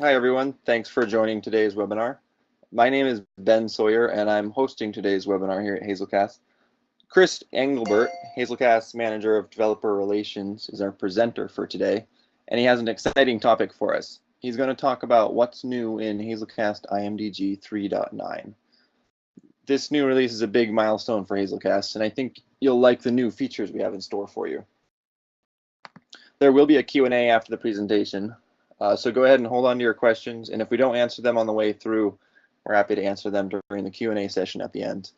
Hi, everyone. Thanks for joining today's webinar. My name is Ben Sawyer, and I'm hosting today's webinar here at Hazelcast. Chris Engelbert, Hazelcast's Manager of Developer Relations, is our presenter for today, and he has an exciting topic for us. He's going to talk about what's new in Hazelcast IMDG 3.9. This new release is a big milestone for Hazelcast, and I think you'll like the new features we have in store for you. There will be a Q&A after the presentation, so go ahead and hold on to your questions, and if we don't answer them on the way through, we're happy to answer them during the Q&A session at the end.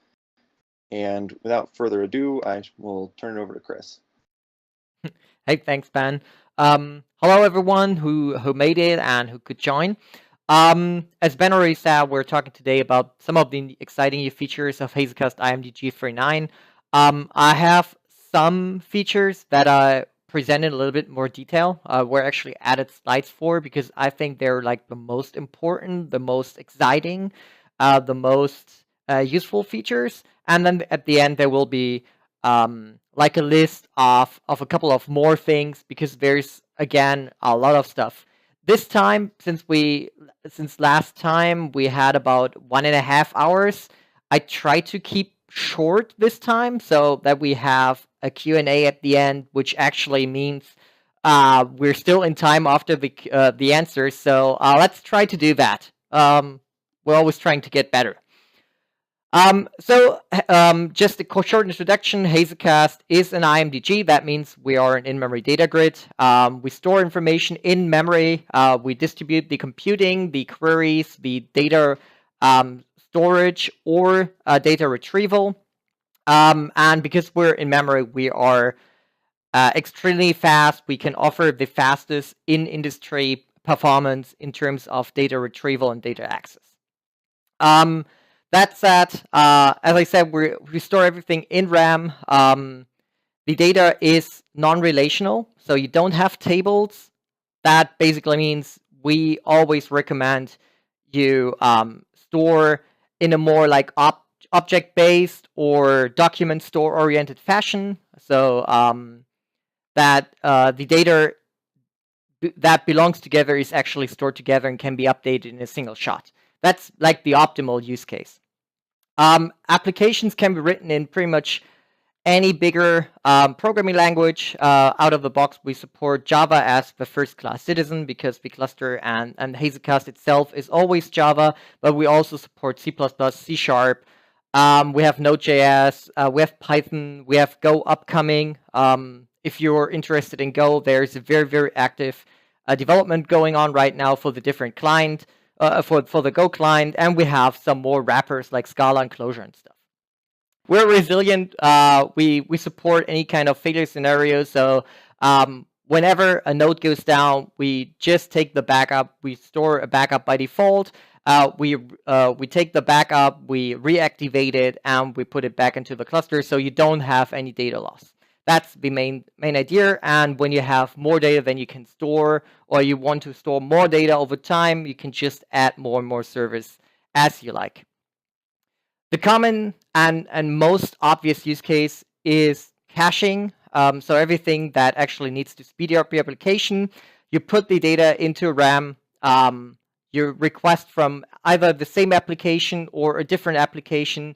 And without further ado, I will turn it over to Chris. Hey, thanks, Ben. Hello, everyone who made it and who could join. As Ben already said, we're talking today about some of the exciting new features of Hazelcast IMDG 3.9. I have some features that I presented in a little bit more detail. We're actually added slides for because I think they're like the most important, the most exciting, the most useful features. And then at the end, there will be like a list of a couple of more things because there's again a lot of stuff. This time, since last time we had about 1.5 hours, I tried to keep short this time so that we have a Q&A at the end, which actually means we're still in time after the answers. So let's try to do that. We're always trying to get better. Just a short introduction. Hazelcast is an IMDG. That means we are an in-memory data grid. We store information in memory. We distribute the computing, the queries, the data storage, or data retrieval. And because we're in memory, we are extremely fast. We can offer the fastest in-industry performance in terms of data retrieval and data access. That said, as I said, we store everything in RAM. The data is non-relational, so you don't have tables. That basically means we always recommend you store in a more like object-based or document store-oriented fashion, so that the data that belongs together is actually stored together and can be updated in a single shot. That's like the optimal use case. Applications can be written in pretty much any bigger programming language. Out of the box, we support Java as the first-class citizen because the cluster and Hazelcast itself is always Java, but we also support C++, C#. We have Node.js, we have Python, we have Go upcoming. If you're interested in Go, there's a very, very active development going on right now for the different client. For the Go client, and we have some more wrappers like Scala and Clojure and stuff. We're resilient. We support any kind of failure scenario. So whenever a node goes down, we just take the backup. We store a backup by default. We take the backup, we reactivate it, and we put it back into the cluster, so you don't have any data loss. That's the main idea. And when you have more data than you can store, or you want to store more data over time, you can just add more and more servers as you like. The common and most obvious use case is caching. So everything that actually needs to speed up your application, you put the data into RAM. You request from either the same application or a different application.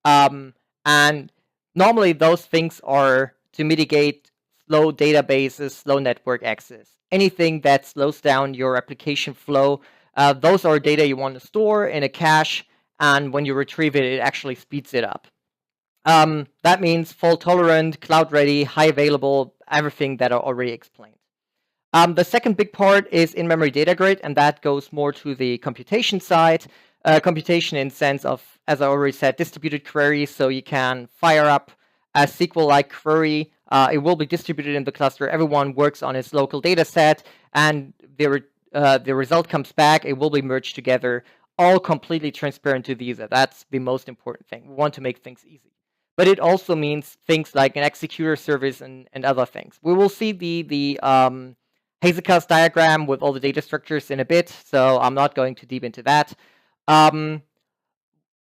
And normally those things are to mitigate slow databases, slow network access. Anything that slows down your application flow, those are data you want to store in a cache, and when you retrieve it, it actually speeds it up. That means fault tolerant, cloud ready, high available, everything that I already explained. The second big part is in-memory data grid, and that goes more to the computation side. Computation in sense of, as I already said, distributed queries, so you can fire up a SQL-like query. It will be distributed in the cluster. Everyone works on its local data set, and the result comes back. It will be merged together, all completely transparent to the user. That's the most important thing. We want to make things easy. But it also means things like an executor service and other things. We will see the Hazelcast diagram with all the data structures in a bit, so I'm not going too deep into that.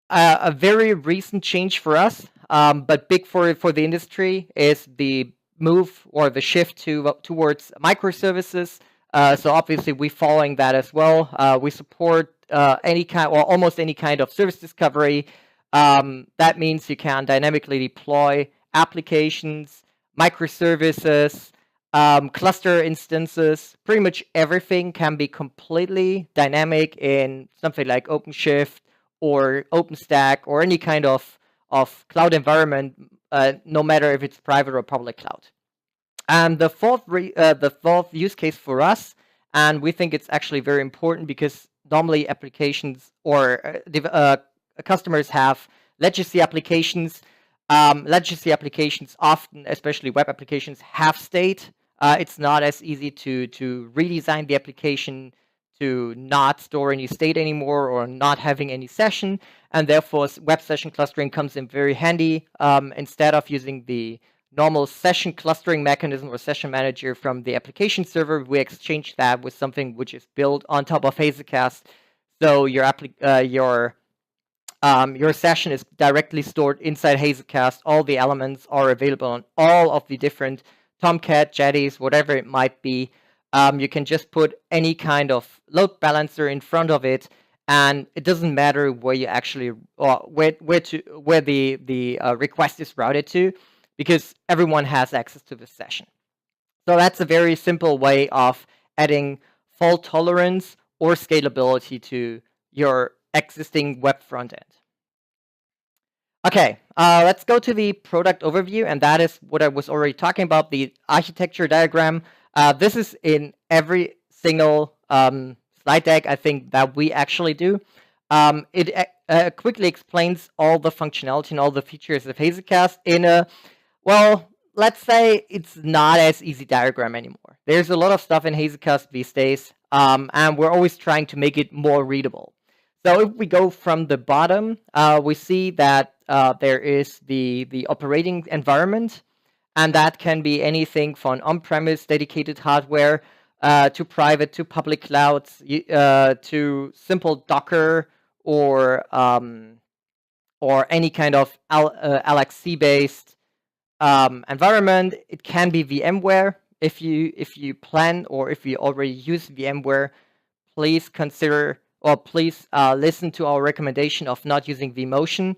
A very recent change for us, but big for the industry, is the move or the shift towards microservices. So obviously we're following that as well. We support any kind, or almost any kind of service discovery. That means you can dynamically deploy applications, microservices, cluster instances. Pretty much everything can be completely dynamic in something like OpenShift or OpenStack or any kind of cloud environment, no matter if it's private or public cloud. And the fourth use case for us, and we think it's actually very important because normally applications or customers have legacy applications. Legacy applications often, especially web applications, have state. It's not as easy to redesign the application to not store any state anymore or not having any session, and therefore web session clustering comes in very handy. Instead of using the normal session clustering mechanism or session manager from the application server, we exchange that with something which is built on top of Hazelcast. So your session is directly stored inside Hazelcast. All the elements are available on all of the different Tomcat, Jetties, whatever it might be. You can just put any kind of load balancer in front of it, and it doesn't matter where you actually or where the request is routed to, because everyone has access to this session. So that's a very simple way of adding fault tolerance or scalability to your existing web front end. Okay, let's go to the product overview, and that is what I was already talking about, the architecture diagram. This is in every single slide deck, I think, that we actually do. It quickly explains all the functionality and all the features of Hazelcast in a, well, let's say it's not as easy diagram anymore. There's a lot of stuff in Hazelcast these days, and we're always trying to make it more readable. So if we go from the bottom, we see that there is the operating environment, and that can be anything from on-premise dedicated hardware to private to public clouds to simple Docker or any kind of LXC-based environment. It can be VMware. If you plan or if you already use VMware, please consider or please listen to our recommendation of not using vMotion.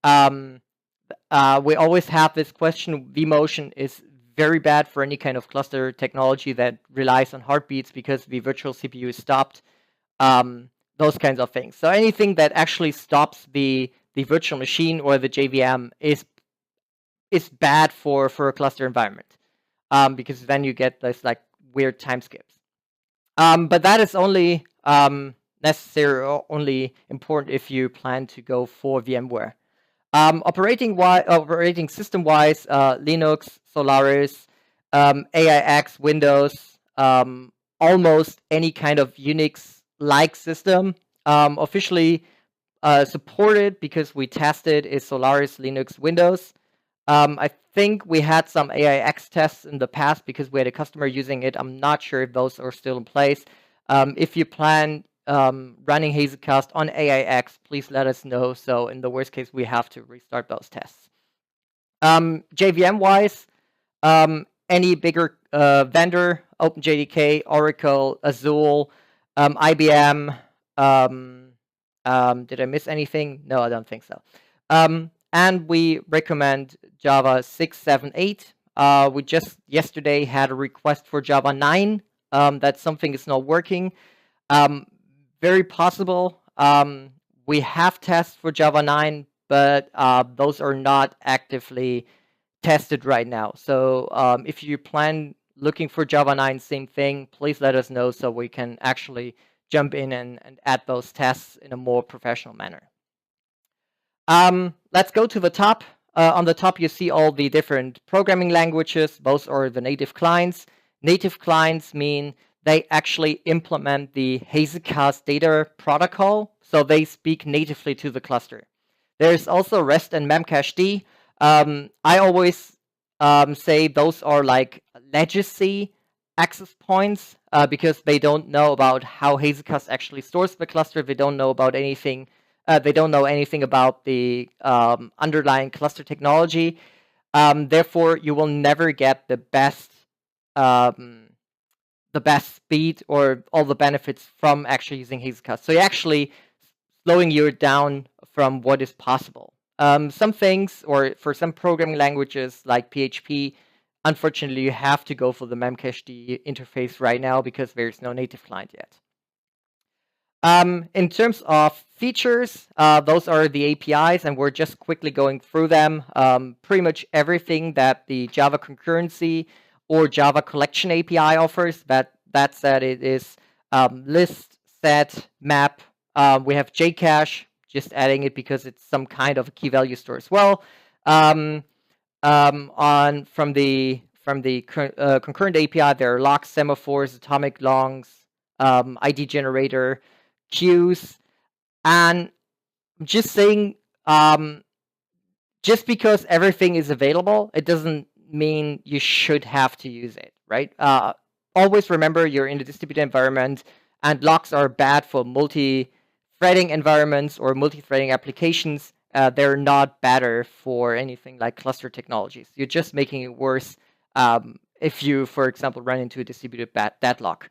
We always have this question. vMotion is very bad for any kind of cluster technology that relies on heartbeats because the virtual CPU is stopped. Those kinds of things. So anything that actually stops the virtual machine or the JVM is bad for a cluster environment, because then you get this like weird time skips. But that is only necessary or only important if you plan to go for VMware. Operating system wise, Linux, Solaris, AIX, Windows, almost any kind of Unix-like system officially supported because we tested is Solaris, Linux, Windows. I think we had some AIX tests in the past because we had a customer using it. I'm not sure if those are still in place. If you plan running Hazelcast on AIX, please let us know. So in the worst case, we have to restart those tests. JVM-wise, any bigger vendor, OpenJDK, Oracle, Azure, IBM. Did I miss anything? No, I don't think so. And we recommend Java 6, 7, 8. We just yesterday had a request for Java 9 that something is not working. Very possible. We have tests for Java 9, but those are not actively tested right now. So if you plan looking for Java 9, same thing, please let us know so we can actually jump in and add those tests in a more professional manner. Let's go to the top. On the top, you see all the different programming languages. Those are the native clients. Native clients mean they actually implement the Hazelcast data protocol, so they speak natively to the cluster. There's also REST and Memcached. I always say those are like legacy access points because they don't know about how Hazelcast actually stores the cluster. They don't know about anything. They don't know anything about the underlying cluster technology. Therefore, you will never get the best the best speed or all the benefits from actually using Hazelcast. So you're actually slowing you down from what is possible. Some things, or for some programming languages like PHP, unfortunately, you have to go for the memcached interface right now because there's no native client yet. In terms of features, those are the APIs, and we're just quickly going through them. Pretty much everything that the Java concurrency or Java collection API offers. That said, it is list, set, map. We have JCache, just adding it because it's some kind of a key value store as well. From the concurrent API, there are locks, semaphores, atomic longs, ID generator, queues, and I'm just saying, just because everything is available, it doesn't mean you should have to use it, right? Always remember you're in a distributed environment, and locks are bad for multi-threading environments or multi-threading applications. They're not better for anything like cluster technologies. You're just making it worse if you, for example, run into a distributed deadlock.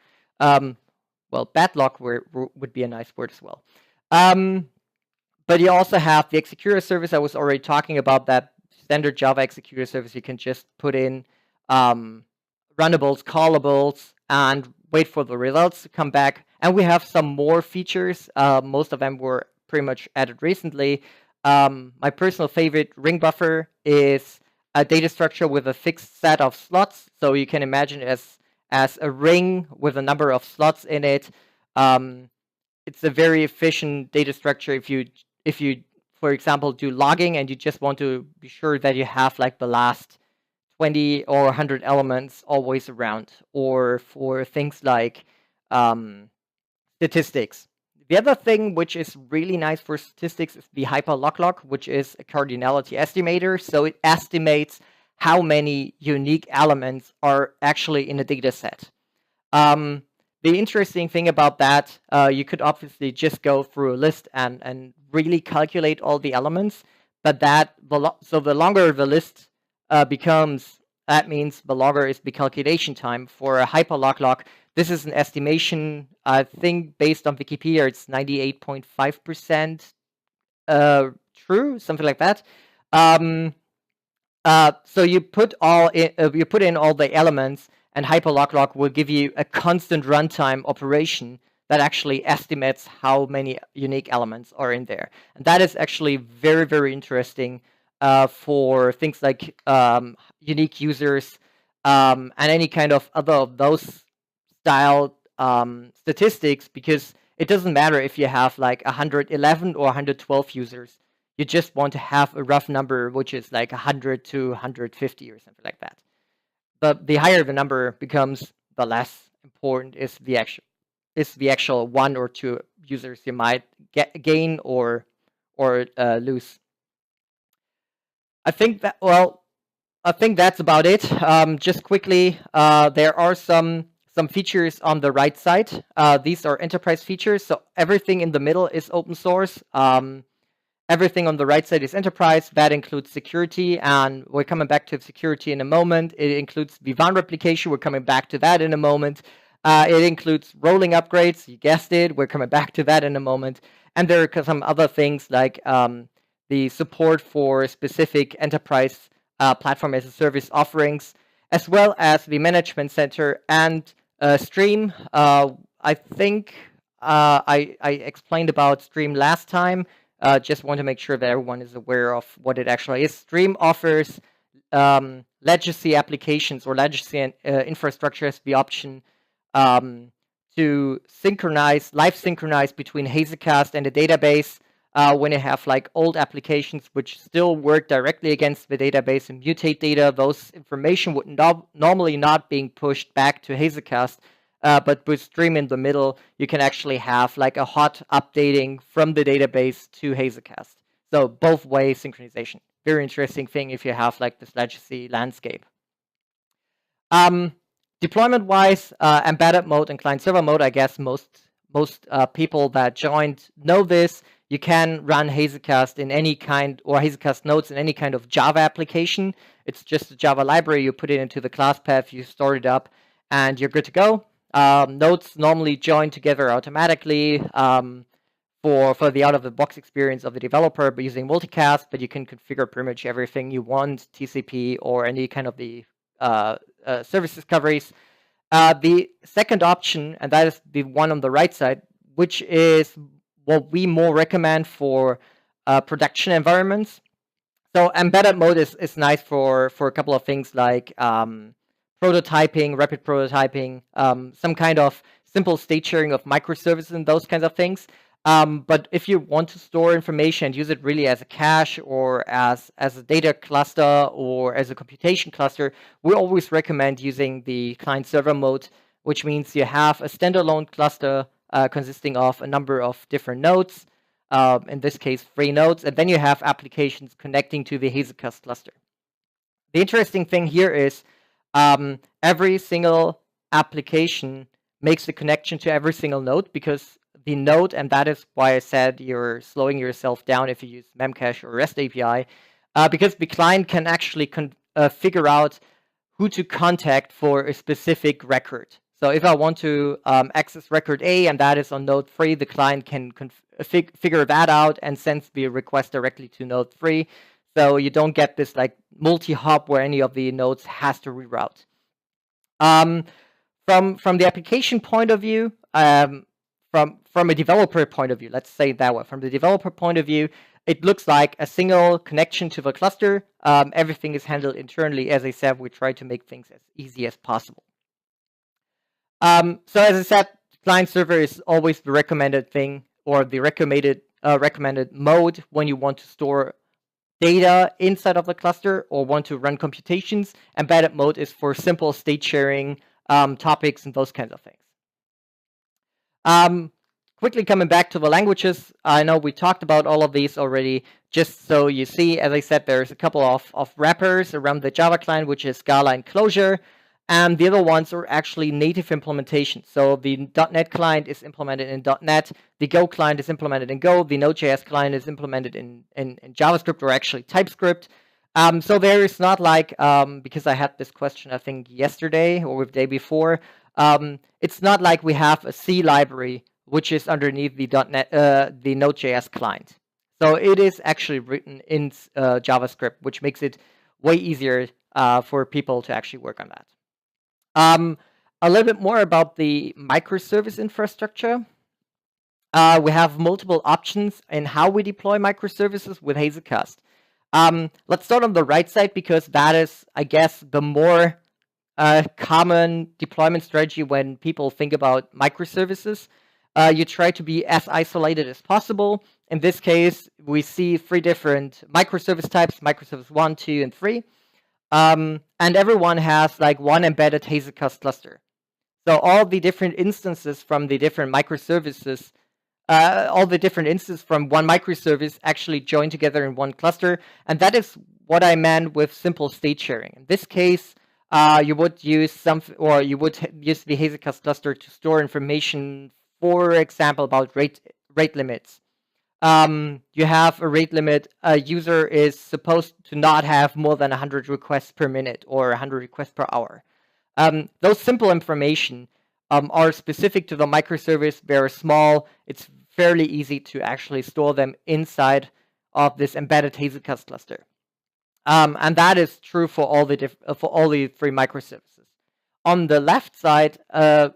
Well, badlock would be a nice word as well. But you also have the executor service. I was already talking about that standard Java executor service. You can just put in runnables, callables, and wait for the results to come back. And we have some more features. Most of them were pretty much added recently. My personal favorite, ring buffer, is a data structure with a fixed set of slots. So you can imagine it as a ring with a number of slots in it. It's a very efficient data structure if you, for example, do logging and you just want to be sure that you have like the last 20 or 100 elements always around, or for things like statistics. The other thing which is really nice for statistics is the hyperlog, which is a cardinality estimator. So it estimates how many unique elements are actually in a data set. The interesting thing about that, you could obviously just go through a list and really calculate all the elements, but so the longer the list becomes, that means the longer is the calculation time. For a hyperlog, this is an estimation, I think based on Wikipedia, it's 98.5% true, something like that. So you put in all the elements, and hyperlog will give you a constant runtime operation that actually estimates how many unique elements are in there. And that is actually very, very interesting for things like unique users and any kind of other of those style statistics, because it doesn't matter if you have like 111 or 112 users. You just want to have a rough number, which is like 100 to 150 or something like that. But the higher the number becomes, the less important is the actual one or two users you might gain or lose. I think that's about it. Just quickly, there are some features on the right side. These are enterprise features, so everything in the middle is open source. Everything on the right side is enterprise. That includes security, and we're coming back to security in a moment. It includes Vivan replication. We're coming back to that in a moment. It includes rolling upgrades. You guessed it. We're coming back to that in a moment. And there are some other things like the support for specific enterprise platform as a service offerings, as well as the management center and Stream. I think I explained about Stream last time. Just want to make sure that everyone is aware of what it actually is. Stream offers legacy applications or legacy infrastructure as the option to live synchronize between Hazelcast and the database when you have like old applications which still work directly against the database and mutate data. Those information would normally not being pushed back to Hazelcast. But with Stream in the middle, you can actually have like a hot updating from the database to Hazelcast. So both way synchronization. Very interesting thing if you have like this legacy landscape. Deployment-wise, embedded mode and client-server mode, I guess most people that joined know this. You can run Hazelcast in any kind, or Hazelcast nodes in any kind of Java application. It's just a Java library. You put it into the class path, you store it up, and you're good to go. Nodes normally join together automatically for the out-of-the-box experience of the developer by using multicast, but you can configure pretty much everything you want, TCP or any kind of the service discoveries. The second option, and that is the one on the right side, which is what we more recommend for production environments. So embedded mode is nice for a couple of things like prototyping, rapid prototyping, some kind of simple state sharing of microservices and those kinds of things. But if you want to store information and use it really as a cache or as a data cluster or as a computation cluster, we always recommend using the client-server mode, which means you have a standalone cluster consisting of a number of different nodes, in this case 3 nodes, and then you have applications connecting to the Hazelcast cluster. The interesting thing here is every single application makes the connection to every single node, because the node, and that is why I said you're slowing yourself down if you use Memcache or REST API, because the client can actually figure out who to contact for a specific record. So if I want to access record A and that is on node 3, the client can figure that out and sends the request directly to node 3. So you don't get this like multi-hop where any of the nodes has to reroute. From the application point of view, from a developer point of view, let's say it that way. From the developer point of view, it looks like a single connection to the cluster. Everything is handled internally. As I said, we try to make things as easy as possible. So as I said, client server is always the recommended thing, or the recommended mode when you want to store data inside of the cluster or want to run computations. Embedded mode is for simple state sharing, topics, and those kinds of things. Quickly coming back to the languages, I know we talked about all of these already. Just so you see, as I said, there's a couple of wrappers around the Java client, which is Scala and Clojure. And the other ones are actually native implementations. So the .NET client is implemented in .NET. The Go client is implemented in Go. The Node.js client is implemented in JavaScript, or actually TypeScript. So there is not like, because I had this question, I think, yesterday or the day before, it's not like we have a C library which is underneath the .NET, the Node.js client. So it is actually written in JavaScript, which makes it way easier for people to actually work on that. A little bit more about the microservice infrastructure. We have multiple options in how we deploy microservices with Hazelcast. Let's start on the right side, because that is, I guess, the more common deployment strategy when people think about microservices. You try to be as isolated as possible. In this case, we see 3 different microservice types: microservice 1, 2, and 3. And everyone has like one embedded Hazelcast cluster. So all the different instances from the different microservices, all the different instances from one microservice actually join together in one cluster. And that is what I meant with simple state sharing. In this case, you would use you would use the Hazelcast cluster to store information, for example, about rate limits. You have a rate limit. A user is supposed to not have more than 100 requests per minute or 100 requests per hour. Those simple information are specific to the microservice. They're small. It's fairly easy to actually store them inside of this embedded Hazelcast cluster. And that is true for all the 3 microservices. On the left side,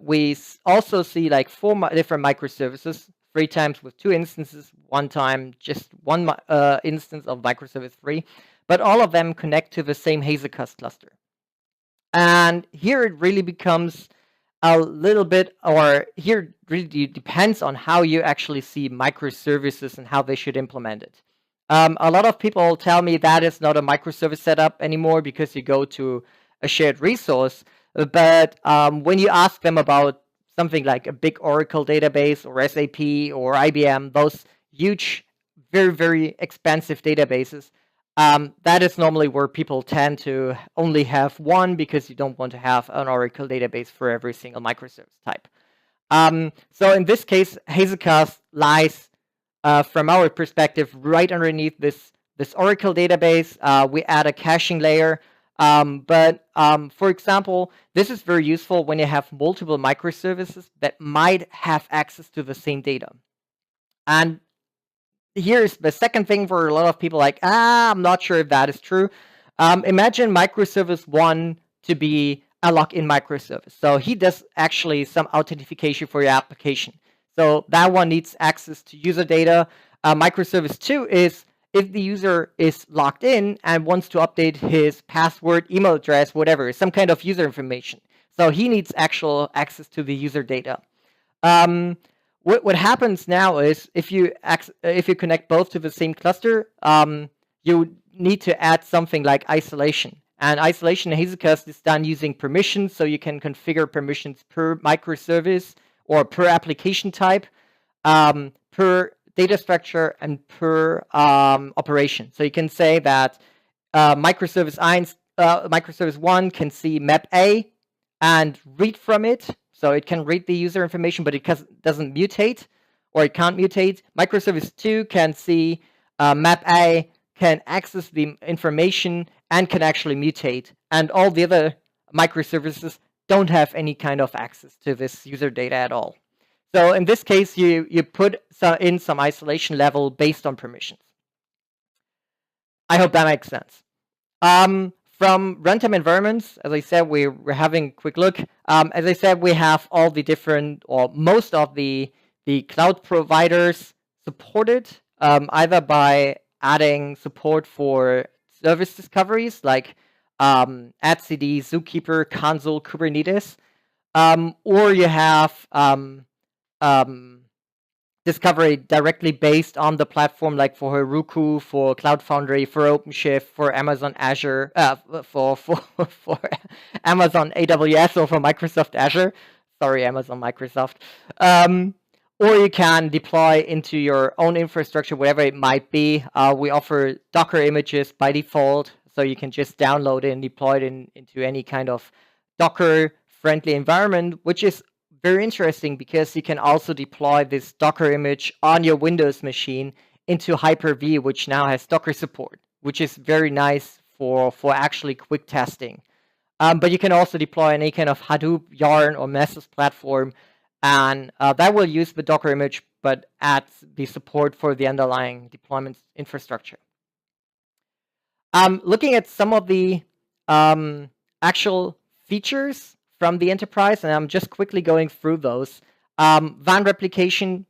we also see like 4 different microservices. 3 times with 2 instances, 1 time just 1 instance of microservice 3, but all of them connect to the same Hazelcast cluster. And here it really becomes a little bit, or here it really depends on how you actually see microservices and how they should implement it. A lot of people tell me that is not a microservice setup anymore because you go to a shared resource, but when you ask them about something like a big Oracle database or SAP or IBM, those huge, very, very expensive databases, that is normally where people tend to only have one, because you don't want to have an Oracle database for every single microservice type. So in this case, Hazelcast lies, from our perspective, right underneath this Oracle database. We add a caching layer For example, this is very useful when you have multiple microservices that might have access to the same data. And here's the second thing for a lot of people, like, I'm not sure if that is true. Imagine microservice 1 to be a login microservice. So he does actually some authentication for your application. So that one needs access to user data. Microservice 2 is if the user is logged in and wants to update his password, email address, whatever, some kind of user information. So he needs actual access to the user data. What happens now is if you connect both to the same cluster, you need to add something like isolation. And isolation in Hazelcast is done using permissions, so you can configure permissions per microservice or per application type, per data structure, and per operation. So you can say that microservice 1 can see map A and read from it. So it can read the user information, but it doesn't mutate, or it can't mutate. Microservice 2 can see map A, can access the information, and can actually mutate. And all the other microservices don't have any kind of access to this user data at all. So in this case, you put in some isolation level based on permissions. I hope that makes sense. From runtime environments, as I said, we're having a quick look. As I said, we have all the different, or most of the cloud providers supported, either by adding support for service discoveries like etcd, Zookeeper, Consul, Kubernetes, or you have discovery directly based on the platform, like for Heroku, for Cloud Foundry, for OpenShift, for Amazon Azure, for Amazon AWS, or for Microsoft Azure. Sorry, Amazon Microsoft. Or you can deploy into your own infrastructure, whatever it might be. We offer Docker images by default, so you can just download it and deploy it into any kind of Docker-friendly environment, which is very interesting because you can also deploy this Docker image on your Windows machine into Hyper-V, which now has Docker support, which is very nice for actually quick testing. But you can also deploy any kind of Hadoop, Yarn, or Mesos platform, and that will use the Docker image, but adds the support for the underlying deployment infrastructure. Looking at some of the actual features from the enterprise, and I'm just quickly going through those. WAN replication,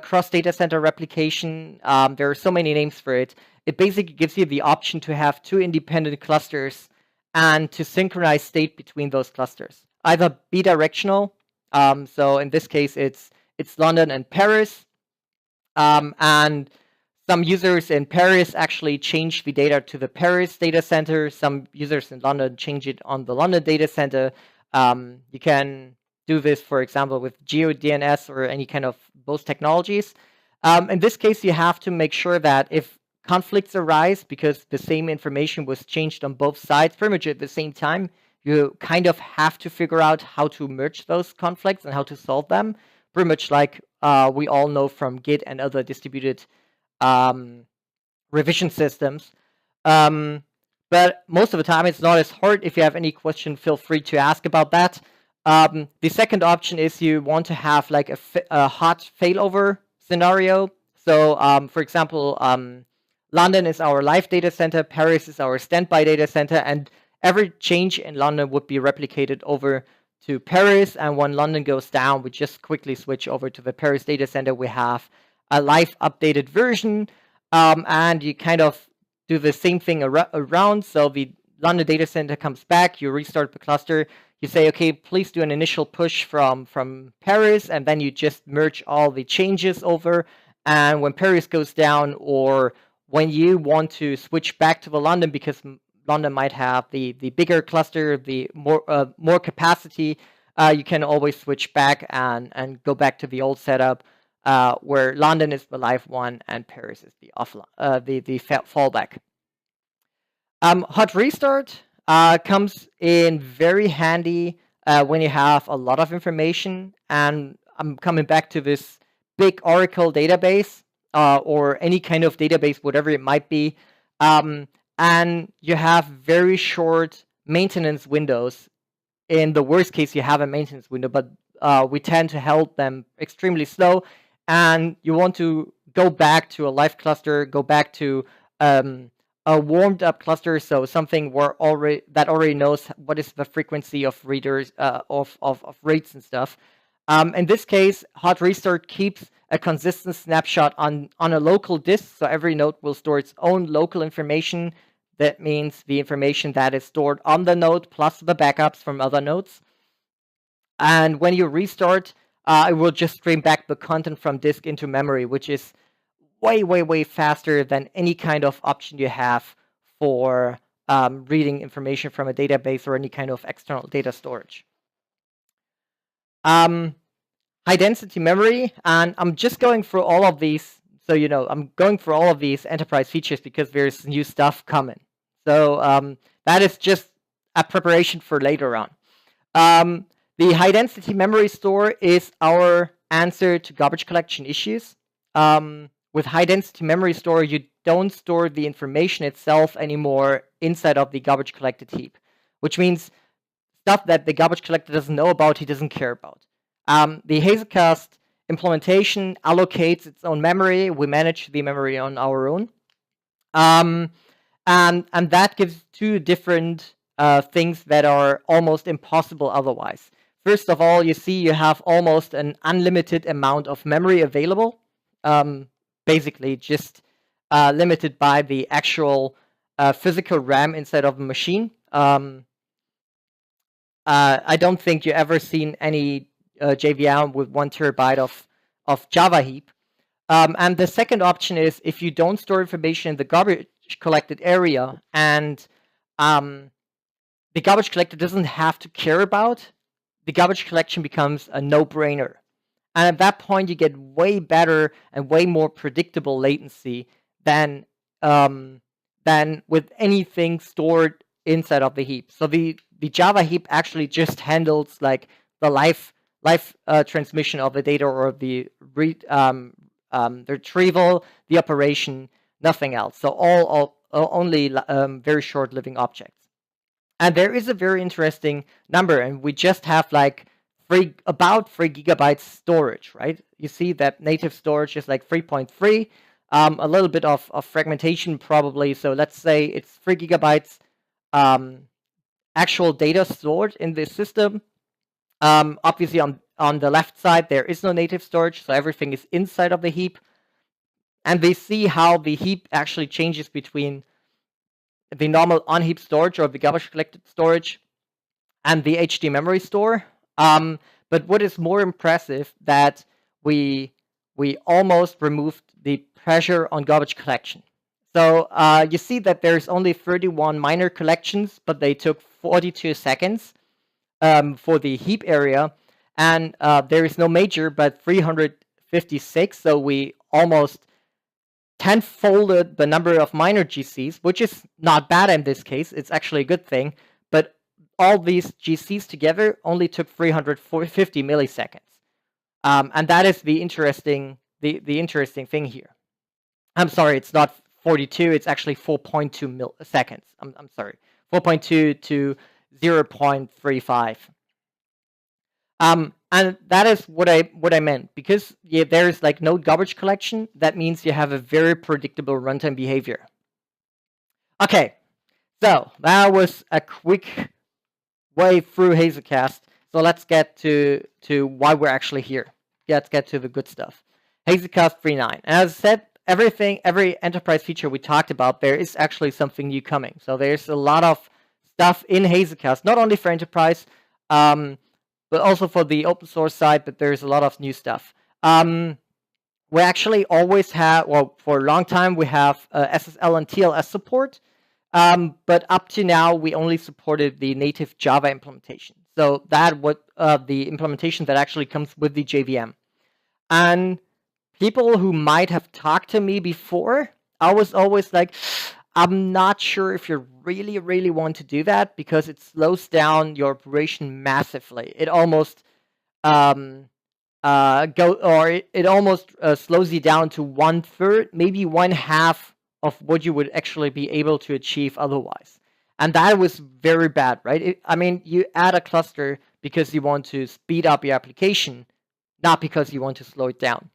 cross data center replication, there are so many names for it. It basically gives you the option to have 2 independent clusters and to synchronize state between those clusters. Either bidirectional, so in this case it's London and Paris, and some users in Paris actually change the data to the Paris data center. Some users in London change it on the London data center. You can do this, for example, with GeoDNS or any kind of those technologies. In this case, you have to make sure that if conflicts arise because the same information was changed on both sides pretty much at the same time, you kind of have to figure out how to merge those conflicts and how to solve them, pretty much like we all know from Git and other distributed revision systems. But most of the time, it's not as hard. If you have any question, feel free to ask about that. The second option is you want to have like a hot failover scenario. So, for example, London is our live data center, Paris is our standby data center, and every change in London would be replicated over to Paris. And when London goes down, we just quickly switch over to the Paris data center. We have a live updated version, and you kind of do the same thing around. So the London data center comes back, you restart the cluster, you say, okay, please do an initial push from Paris, and then you just merge all the changes over. And when Paris goes down, or when you want to switch back to the London because London might have the bigger cluster, the more capacity, you can always switch back and go back to the old setup, where London is the live one and Paris is the fallback. Hot restart comes in very handy when you have a lot of information, and I'm coming back to this big Oracle database or any kind of database, whatever it might be, and you have very short maintenance windows. In the worst case, you have a maintenance window, but we tend to hold them extremely slow. And you want to go back to a live cluster, go back to a warmed up cluster, so something that already knows what is the frequency of readers of reads and stuff. In this case, hot restart keeps a consistent snapshot on a local disk, so every node will store its own local information. That means the information that is stored on the node plus the backups from other nodes. And when you restart, it will just stream back the content from disk into memory, which is way, way, way faster than any kind of option you have for reading information from a database or any kind of external data storage. High density memory, and I'm just going through all of these. So, I'm going through all of these enterprise features because there's new stuff coming. So that is just a preparation for later on. The high density memory store is our answer to garbage collection issues. With high density memory store, you don't store the information itself anymore inside of the garbage collected heap, which means stuff that the garbage collector doesn't know about, he doesn't care about. The Hazelcast implementation allocates its own memory. We manage the memory on our own. And that gives two different things that are almost impossible otherwise. First of all, you see you have almost an unlimited amount of memory available, basically just limited by the actual physical RAM inside of a machine. I don't think you ever seen any JVM with 1 terabyte of Java heap. And the second option is if you don't store information in the garbage collected area and the garbage collector doesn't have to care about, the garbage collection becomes a no-brainer. And at that point, you get way better and way more predictable latency than with anything stored inside of the heap. So the Java heap actually just handles like the live transmission of the data or the retrieval, the operation, nothing else. So all only very short living objects. And there is a very interesting number, and we just have like about 3 gigabytes storage, right? You see that native storage is like 3.3, a little bit of fragmentation probably. So let's say it's 3 gigabytes actual data stored in this system. Obviously on the left side, there is no native storage, so everything is inside of the heap. And we see how the heap actually changes between the normal on-heap storage or the garbage collected storage and the HD memory store. But what is more impressive that we almost removed the pressure on garbage collection. So you see that there's only 31 minor collections, but they took 42 seconds for the heap area. And there is no major, but 356. So we almost tenfolded the number of minor GCs, which is not bad in this case. It's actually a good thing. But all these GCs together only took 350 milliseconds. And that is the interesting thing here. I'm sorry, it's not 42, it's actually 4.2 milliseconds. I'm sorry, 4.2 to 0.35. And that is what I meant, because there's like no garbage collection. That means you have a very predictable runtime behavior. Okay, so that was a quick way through Hazelcast. So let's get to why we're actually here. Let's get to the good stuff. Hazelcast 3.9. As I said, every enterprise feature we talked about, there is actually something new coming. So there's a lot of stuff in Hazelcast, not only for enterprise, but also for the open source side, but there's a lot of new stuff. We actually always have, well, for a long time, we have SSL and TLS support, but up to now, we only supported the native Java implementation. So that the implementation that actually comes with the JVM. And people who might have talked to me before, I was always like, I'm not sure if you really, really want to do that because it slows down your operation massively. It almost it almost slows you down to 1/3, maybe 1/2 of what you would actually be able to achieve otherwise. And that was very bad, right? I mean, you add a cluster because you want to speed up your application, not because you want to slow it down.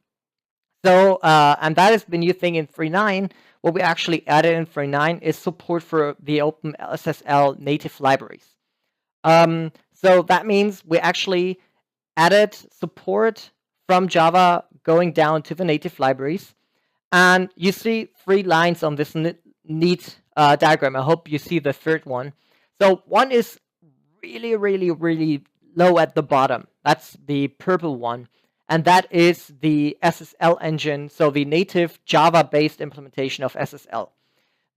So, and that is the new thing in 3.9. What we actually added in 3.9 is support for the OpenSSL native libraries. So that means we actually added support from Java going down to the native libraries. And you see 3 lines on this neat diagram. I hope you see the third one. So one is really, really, really low at the bottom. That's the purple one. And that is the SSL engine, so the native Java-based implementation of SSL.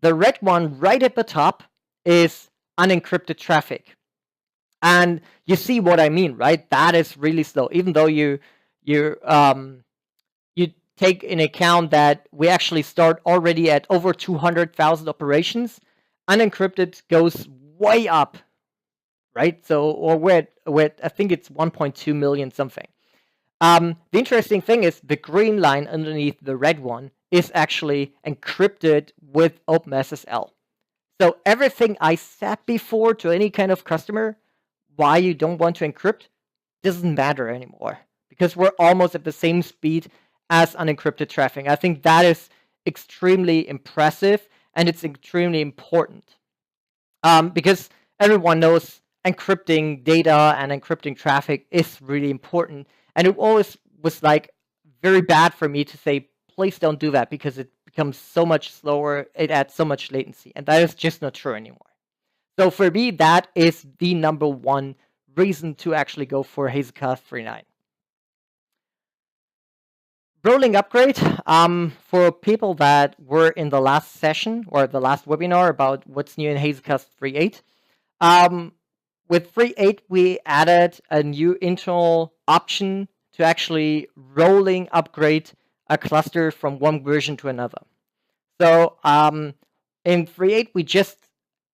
The red one right at the top is unencrypted traffic. And you see what I mean, right? That is really slow. Even though you take in account that we actually start already at over 200,000 operations, unencrypted goes way up, right? So, or we're I think it's 1.2 million something. The interesting thing is the green line underneath the red one is actually encrypted with OpenSSL. So everything I said before to any kind of customer, why you don't want to encrypt, doesn't matter anymore because we're almost at the same speed as unencrypted traffic. I think that is extremely impressive and it's extremely important because everyone knows encrypting data and encrypting traffic is really important. And it always was like very bad for me to say, please don't do that because it becomes so much slower. It adds so much latency. And that is just not true anymore. So for me, that is the number one reason to actually go for Hazelcast 3.9. Rolling upgrade, for people that were in the last session or the last webinar about what's new in Hazelcast 3.8, with 3.8, we added a new internal option to actually rolling upgrade a cluster from one version to another. So in 3.8, we just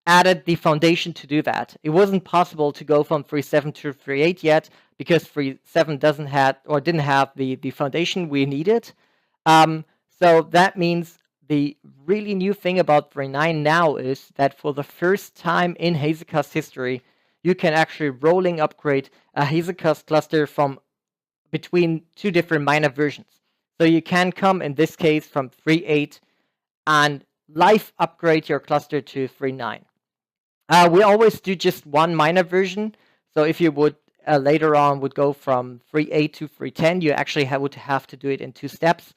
added the foundation to do that. It wasn't possible to go from 3.7 to 3.8 yet because 3.7 didn't have the foundation we needed. So that means the really new thing about 3.9 now is that for the first time in Hazelcast history, you can actually rolling upgrade a Hazelcast cluster from between 2 different minor versions. So you can come, in this case, from 3.8 and live upgrade your cluster to 3.9. We always do just one minor version. So if you would later on would go from 3.8 to 3.10, you actually would have to do it in 2 steps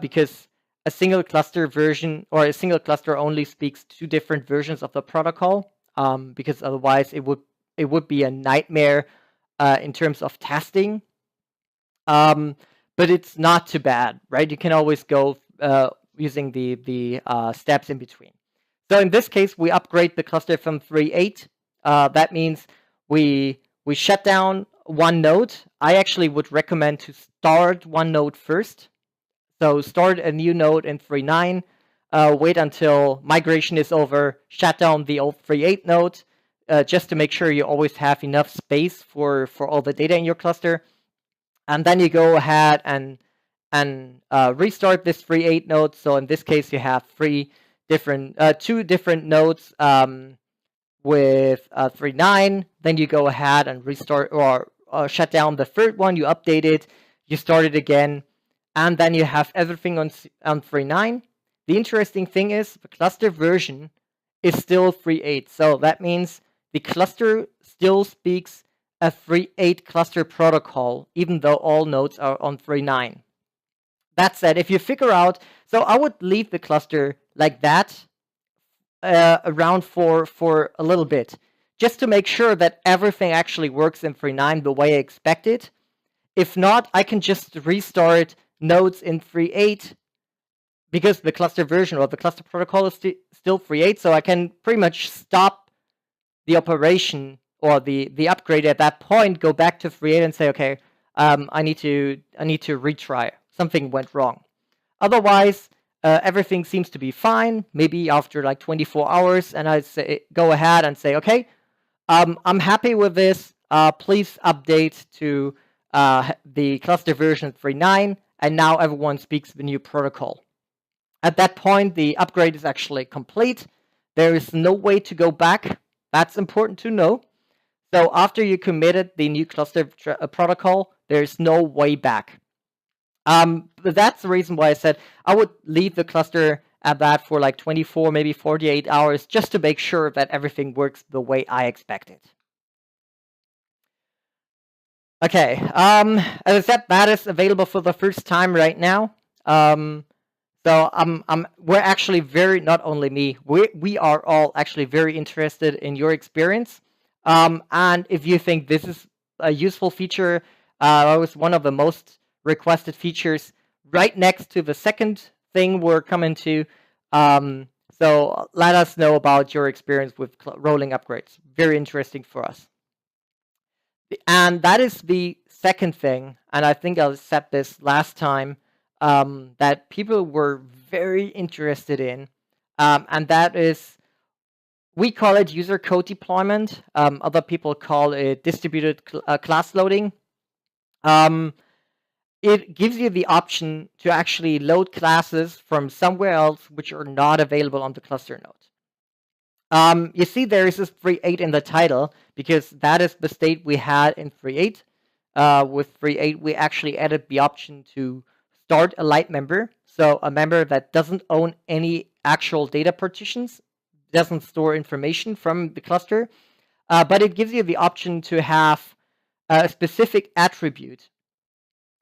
because a single cluster version or a single cluster only speaks 2 different versions of the protocol because otherwise it would be a nightmare in terms of testing. But it's not too bad, right? You can always go using the steps in between. So in this case, we upgrade the cluster from 3.8. That means we shut down one node. I actually would recommend to start one node first. So start a new node in 3.9, wait until migration is over, shut down the old 3.8 node, just to make sure you always have enough space for all the data in your cluster. And then you go ahead and restart this 3.8 node. So in this case, you have 2 different nodes with 3.9. Then you go ahead and restart or shut down the third one. You update it, you start it again, and then you have everything on 3.9. The interesting thing is the cluster version is still 3.8. So that means the cluster still speaks a 3.8 cluster protocol, even though all nodes are on 3.9. That said, if you figure out, so I would leave the cluster like that around for a little bit, just to make sure that everything actually works in 3.9 the way I expect it. If not, I can just restart nodes in 3.8 because the cluster version or the cluster protocol is still 3.8, so I can pretty much stop the operation or the upgrade at that point, go back to 3.8 and say, okay, I need to retry. Something went wrong. Otherwise, everything seems to be fine. Maybe after like 24 hours, and I say, go ahead and say, okay, I'm happy with this. Please update to the cluster version 3.9, and now everyone speaks the new protocol. At that point, the upgrade is actually complete. there is no way to go back. That's important to know. So after you committed the new cluster protocol, there's no way back. But that's the reason why I said I would leave the cluster at that for like 24, maybe 48 hours, just to make sure that everything works the way I expect it. Okay, as I said, that is available for the first time right now. So we're actually not only me, we are all actually very interested in your experience. And if you think this is a useful feature, it was one of the most requested features right next to the second thing we're coming to. So let us know about your experience with rolling upgrades. Very interesting for us. And that is the second thing, and I think I said this last time, that people were very interested in, and that is, we call it user code deployment. Other people call it distributed class loading. It gives you the option to actually load classes from somewhere else which are not available on the cluster node. You see there is this 3.8 in the title because that is the state we had in 3.8. With 3.8, we actually added the option to start a Lite-Member, so a member that doesn't own any actual data partitions, doesn't store information from the cluster, but it gives you the option to have a specific attribute.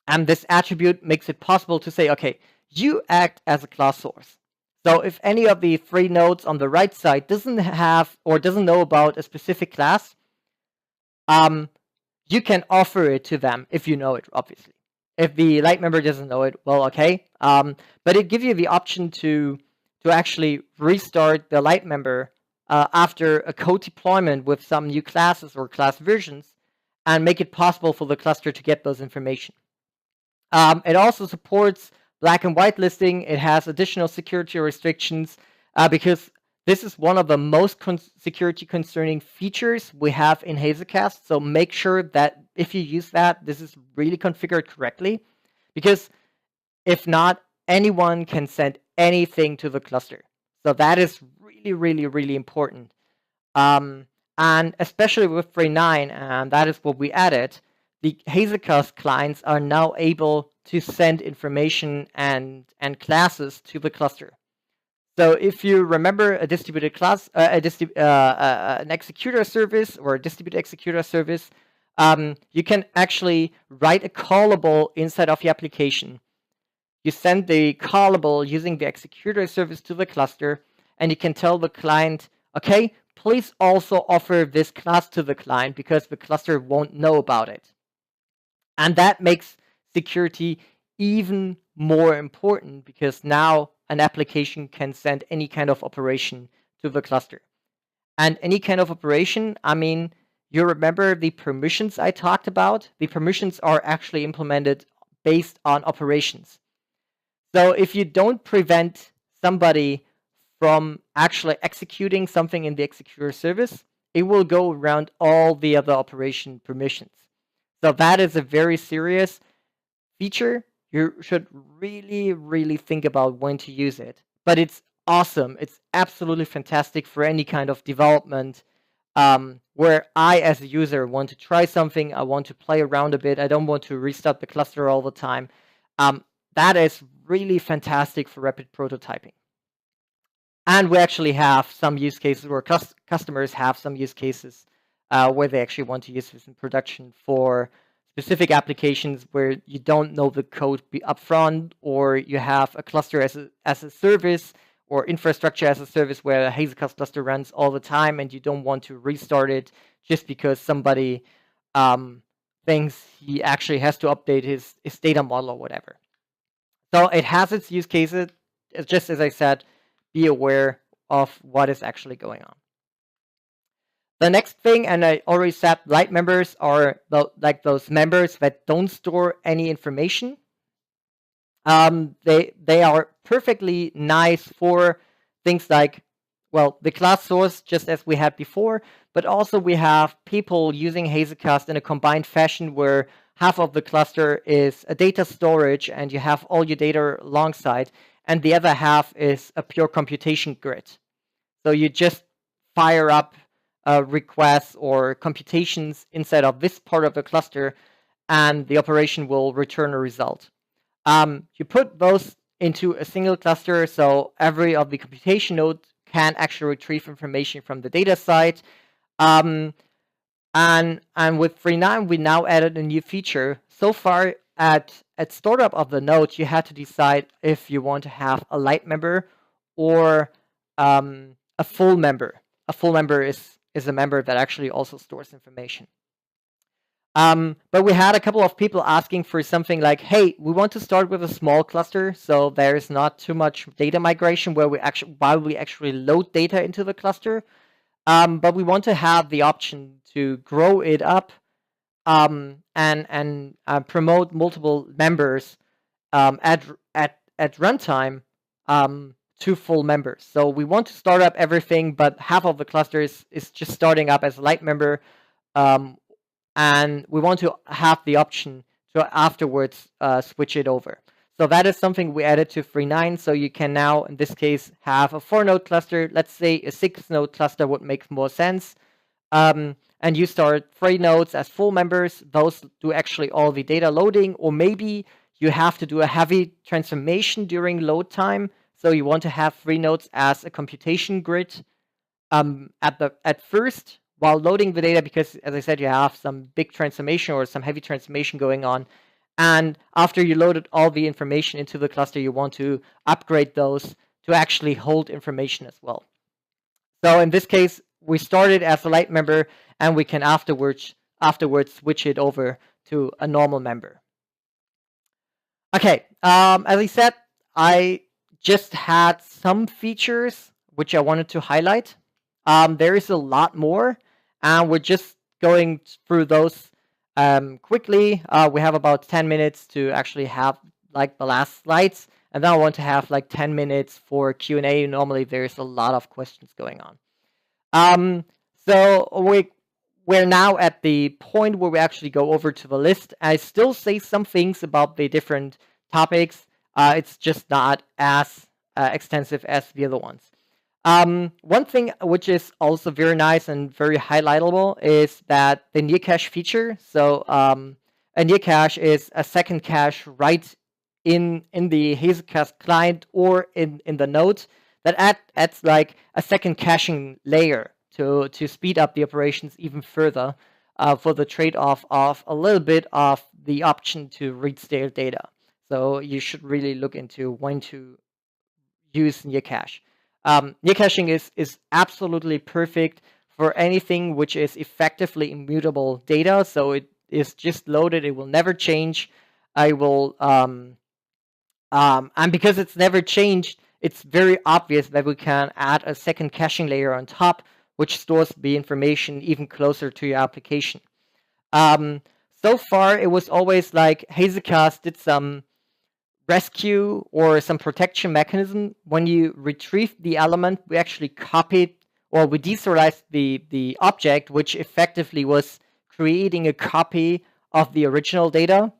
And this attribute makes it possible to say, okay, you act as a class source. So if any of the 3 nodes on the right side doesn't have or doesn't know about a specific class, you can offer it to them if you know it, obviously. If the Lite-Member doesn't know it, well, okay. But it gives you the option to actually restart the Lite-Member after a code deployment with some new classes or class versions and make it possible for the cluster to get those information. It also supports black and white listing. It has additional security restrictions because this is one of the most security concerning features we have in Hazelcast. So make sure that if you use that, this is really configured correctly, because if not, anyone can send anything to the cluster. So that is really, really, really important. And especially with 3.9, and that is what we added, the Hazelcast clients are now able to send information and classes to the cluster. So if you remember a distributed class, an executor service or a distributed executor service, you can actually write a callable inside of the application. You send the callable using the executor service to the cluster, and you can tell the client, okay, please also offer this class to the client because the cluster won't know about it. And that makes security even more important because now an application can send any kind of operation to the cluster. And any kind of operation, I mean, you remember the permissions I talked about? The permissions are actually implemented based on operations. So if you don't prevent somebody from actually executing something in the executor service, it will go around all the other operation permissions. So that is a very serious feature. You should really, really think about when to use it. But it's awesome. It's absolutely fantastic for any kind of development where I, as a user, want to try something. I want to play around a bit. I don't want to restart the cluster all the time. That is really fantastic for rapid prototyping. And we actually have some use cases where customers have some use cases where they actually want to use this in production for specific applications where you don't know the code upfront, or you have a cluster as a service or infrastructure as a service where a Hazelcast cluster runs all the time and you don't want to restart it just because somebody thinks he actually has to update his data model or whatever. So it has its use cases. It's just as I said, be aware of what is actually going on. The next thing, and I already said, Lite-Members are like those members that don't store any information. They are perfectly nice for things like, well, the class source, just as we had before, but also we have people using Hazelcast in a combined fashion where half of the cluster is a data storage and you have all your data alongside, and the other half is a pure computation grid. So you just fire up requests or computations inside of this part of the cluster, and the operation will return a result. You put those into a single cluster, so every of the computation nodes can actually retrieve information from the data side. And with 3.9, we now added a new feature. So far, at startup of the node, you had to decide if you want to have a Lite-Member or a full member. A full member is a member that actually also stores information. But we had a couple of people asking for something like, hey, we want to start with a small cluster, so there's not too much data migration while we actually load data into the cluster. But we want to have the option to grow it up and promote multiple members at runtime to full members. So we want to start up everything, but half of the cluster is just starting up as a Lite-Member. And we want to have the option to afterwards switch it over. So that is something we added to 3.9. So you can now, in this case, have a 4-node cluster. Let's say a 6-node cluster would make more sense. And you start 3 nodes as full members. Those do actually all the data loading. Or maybe you have to do a heavy transformation during load time. So you want to have 3 nodes as a computation grid at first, while loading the data, because as I said, you have some big transformation or some heavy transformation going on. And after you loaded all the information into the cluster, you want to upgrade those to actually hold information as well. So in this case, we started as a Lite-Member, and we can afterwards switch it over to a normal member. Okay, as I said, I just had some features which I wanted to highlight. There is a lot more, and we're just going through those quickly. We have about 10 minutes to actually have like the last slides, and then I want to have like 10 minutes for Q&A. Normally there's a lot of questions going on. So we're now at the point where we actually go over to the list. I still say some things about the different topics. It's just not as extensive as the other ones. One thing which is also very nice and very highlightable is that the near cache feature. So a near cache is a second cache right in the Hazelcast client or in the node that adds like a second caching layer to speed up the operations even further for the trade-off of a little bit of the option to read stale data. So you should really look into when to use near cache. Near caching is absolutely perfect for anything which is effectively immutable data. So it is just loaded; it will never change. I will, and because it's never changed, it's very obvious that we can add a second caching layer on top, which stores the information even closer to your application. So far, it was always like Hazelcast did some rescue or some protection mechanism. When you retrieve the element, we actually copied or we deserialized the object, which effectively was creating a copy of the original data.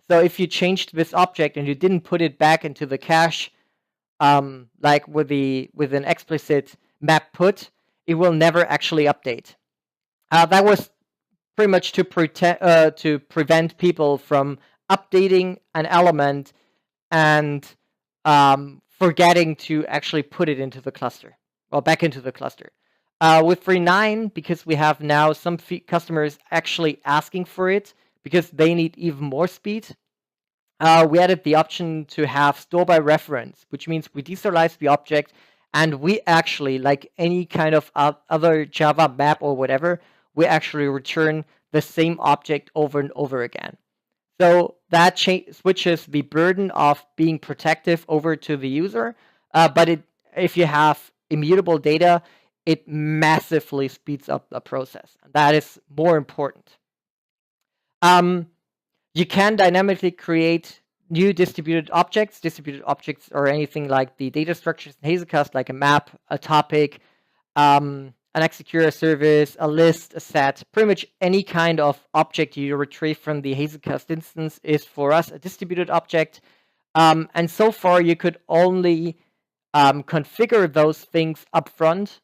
So if you changed this object and you didn't put it back into the cache, like with an explicit map put, it will never actually update. That was pretty much to prevent people from updating an element and forgetting to actually put it into the cluster or back into the cluster. With 3.9, because we have now some customers actually asking for it because they need even more speed, we added the option to have store by reference, which means we deserialize the object and we actually, like any kind of other Java map or whatever, we actually return the same object over and over again. So that switches the burden of being protective over to the user. But if you have immutable data, it massively speeds up the process. And that is more important. You can dynamically create new distributed objects. Distributed objects are anything like the data structures in Hazelcast, like a map, a topic, an executor service, a list, a set. Pretty much any kind of object you retrieve from the Hazelcast instance is for us a distributed object. And so far, you could only configure those things upfront.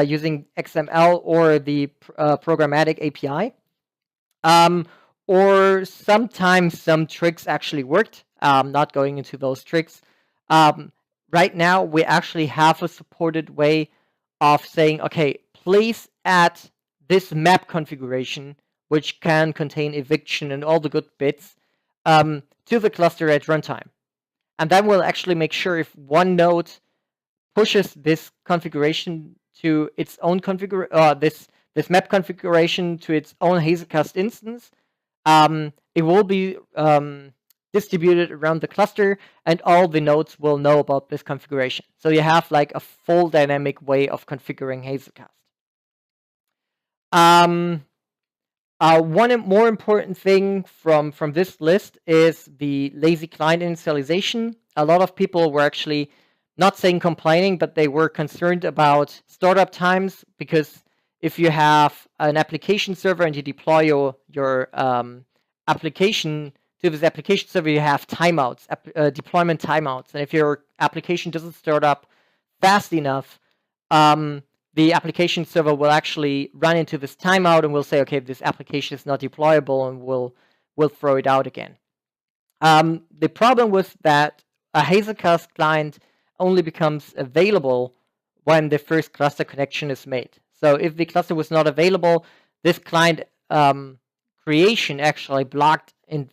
using XML or the programmatic API. Or sometimes some tricks actually worked. Not going into those tricks. Right now, we actually have a supported way of saying, okay, please add this map configuration, which can contain eviction and all the good bits, to the cluster at runtime. And then we'll actually make sure if one node pushes this configuration to its own this map configuration to its own Hazelcast instance, it will be distributed around the cluster, and all the nodes will know about this configuration. So you have like a full dynamic way of configuring Hazelcast. One more important thing from this list is the lazy client initialization. A lot of people were actually not saying complaining, but they were concerned about startup times, because if you have an application server and you deploy your application to this application server, you have timeouts, deployment timeouts. And if your application doesn't start up fast enough, the application server will actually run into this timeout and will say, okay, this application is not deployable, and we'll throw it out again. The problem with that, a Hazelcast client only becomes available when the first cluster connection is made. So if the cluster was not available, this client creation actually blocked in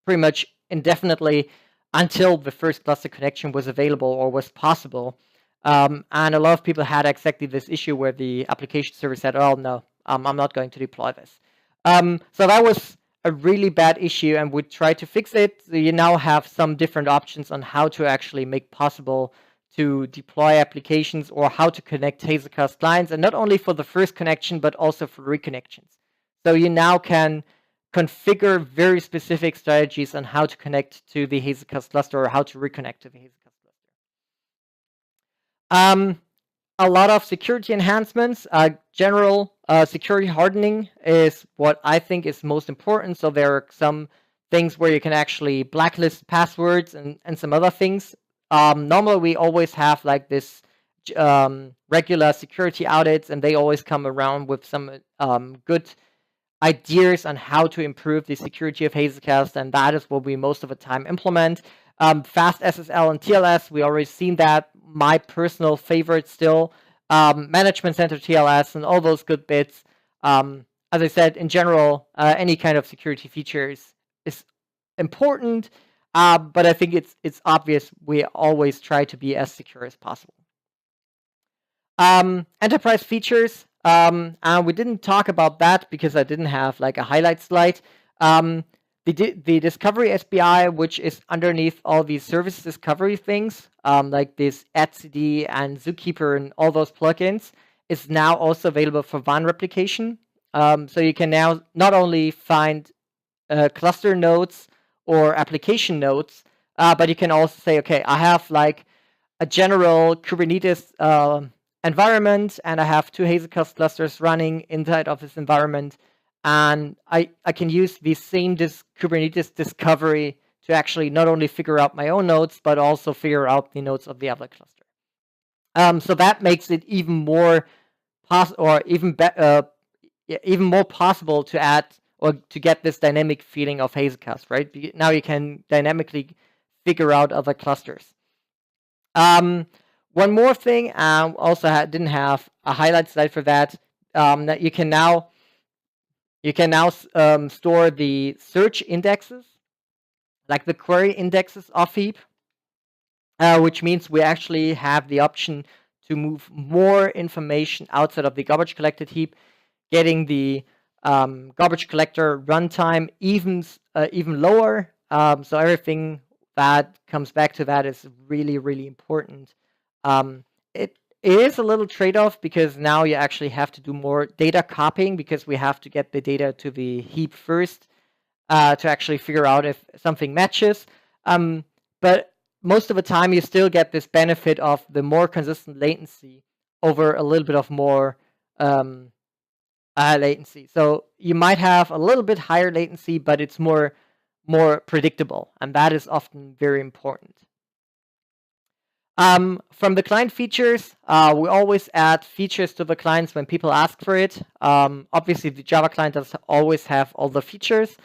pretty much indefinitely until the first cluster connection was available or was possible. And a lot of people had exactly this issue where the application server said, oh, no, I'm not going to deploy this. So that was a really bad issue, and we tried to fix it. So you now have some different options on how to actually make possible to deploy applications, or how to connect Hazelcast clients, and not only for the first connection, but also for reconnections. So you now can configure very specific strategies on how to connect to the Hazelcast cluster, or how to reconnect to the Hazelcast cluster. A lot of security enhancements. General security hardening is what I think is most important. So there are some things where you can actually blacklist passwords and some other things. Normally, we always have like this regular security audits, and they always come around with some good ideas on how to improve the security of Hazelcast, and that is what we most of the time implement. Fast SSL and TLS, we already seen that. My personal favorite still, management center TLS and all those good bits. As I said, in general, any kind of security features is important, but I think it's obvious we always try to be as secure as possible. Enterprise features, and we didn't talk about that because I didn't have like a highlight slide. The discovery SBI, which is underneath all these service discovery things, like this etcd and Zookeeper and all those plugins, is now also available for WAN replication. So you can now not only find cluster nodes or application nodes, but you can also say, okay, I have like a general Kubernetes environment, and I have 2 Hazelcast clusters running inside of this environment. And I can use the same Kubernetes discovery to actually not only figure out my own nodes, but also figure out the nodes of the other cluster. So that makes it even more even more possible to add or to get this dynamic feeling of Hazelcast, right? Now you can dynamically figure out other clusters. One more thing, also didn't have a highlight slide for that. That you can now store the search indexes, like the query indexes of heap, which means we actually have the option to move more information outside of the garbage collected heap, getting the garbage collector runtime even lower. So everything that comes back to that is really, really important. It is a little trade-off, because now you actually have to do more data copying, because we have to get the data to the heap first to actually figure out if something matches. But most of the time, you still get this benefit of the more consistent latency over a little bit of more latency. So you might have a little bit higher latency, but it's more predictable, and that is often very important. From the client features, we always add features to the clients when people ask for it. Obviously, the Java client does always have all the features.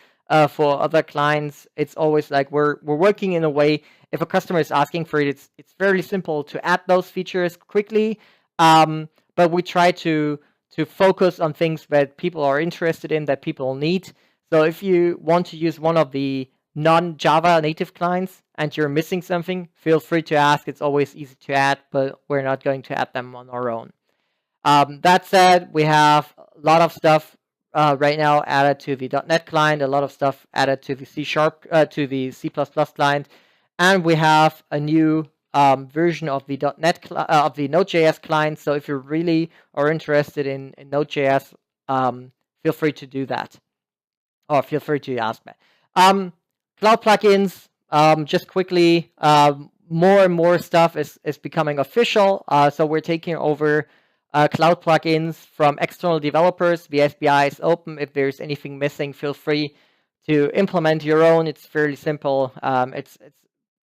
For other clients, it's always like we're working in a way. If a customer is asking for it, it's fairly simple to add those features quickly. But we try to focus on things that people are interested in, that people need. So if you want to use one of the non-Java native clients and you're missing something, feel free to ask. It's always easy to add, but we're not going to add them on our own. That said, we have a lot of stuff right now added to the .NET client, a lot of stuff added to the C# to the C++ client, and we have a new version of the .NET of the Node.js client. So if you really are interested in Node.js, feel free to do that, or feel free to ask me. Cloud plugins, just quickly, more and more stuff is becoming official. So we're taking over cloud plugins from external developers. The SBI is open. If there's anything missing, feel free to implement your own. It's fairly simple. It's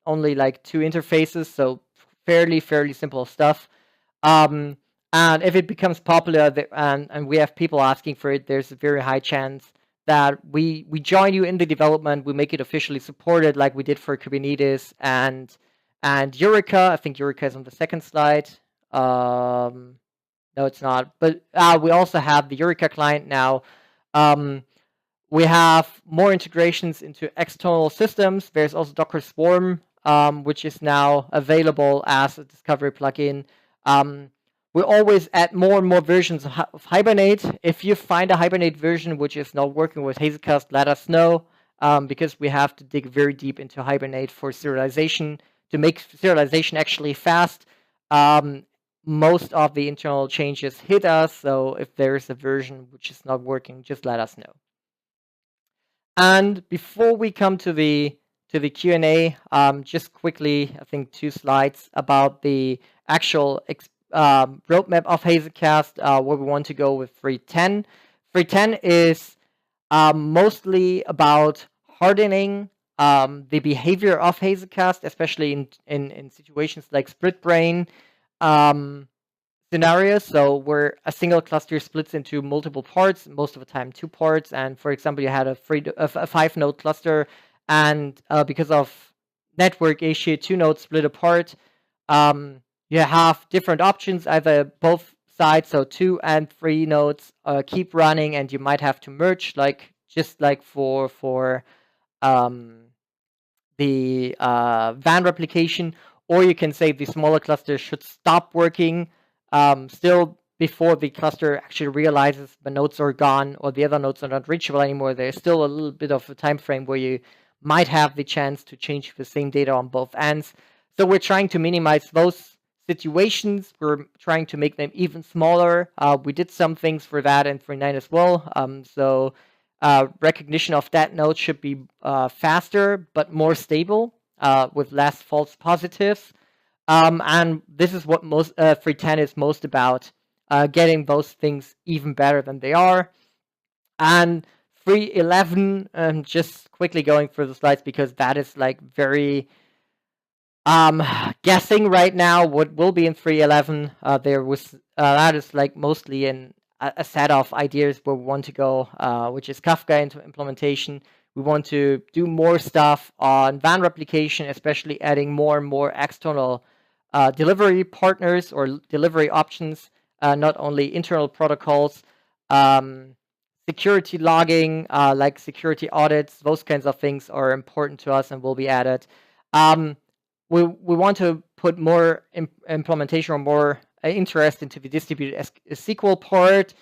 only like 2 interfaces, so fairly simple stuff. And if it becomes popular and we have people asking for it, there's a very high chance that we join you in the development. We make it officially supported, like we did for Kubernetes and Eureka. I think Eureka is on the second slide. No, it's not. But we also have the Eureka client now. We have more integrations into external systems. There's also Docker Swarm, which is now available as a discovery plugin. We always add more and more versions of Hibernate. If you find a Hibernate version which is not working with Hazelcast, let us know, because we have to dig very deep into Hibernate for serialization to make serialization actually fast. Most of the internal changes hit us, so if there's a version which is not working, just let us know. And before we come to the Q&A, just quickly, I think 2 slides about the actual roadmap of Hazelcast, where we want to go with 3.10. 3.10 is mostly about hardening the behavior of Hazelcast, especially in situations like split brain scenarios. So where a single cluster splits into multiple parts, most of the time 2 parts. And for example, you had a 5-node cluster, and because of network issue, 2 nodes split apart. You have different options, either both sides, so 2 and 3 nodes keep running, and you might have to merge, just like for the WAN replication, or you can say the smaller cluster should stop working still before the cluster actually realizes the nodes are gone or the other nodes are not reachable anymore. There's still a little bit of a time frame where you might have the chance to change the same data on both ends. So we're trying to minimize those situations. We're trying to make them even smaller. We did some things for that in 3.9 as well. So recognition of that node should be faster but more stable with less false positives. And this is what 3.10 is most about, getting those things even better than they are. And 3.11, just quickly going through the slides because that is like very guessing right now what will be in 3.11. There was that is like mostly a set of ideas where we want to go, which is Kafka implementation. We want to do more stuff on WAN replication, especially adding more and more external delivery partners or delivery options, not only internal protocols. Security logging, like security audits, those kinds of things are important to us and will be added. We want to put more implementation or more interest into the distributed SQL part,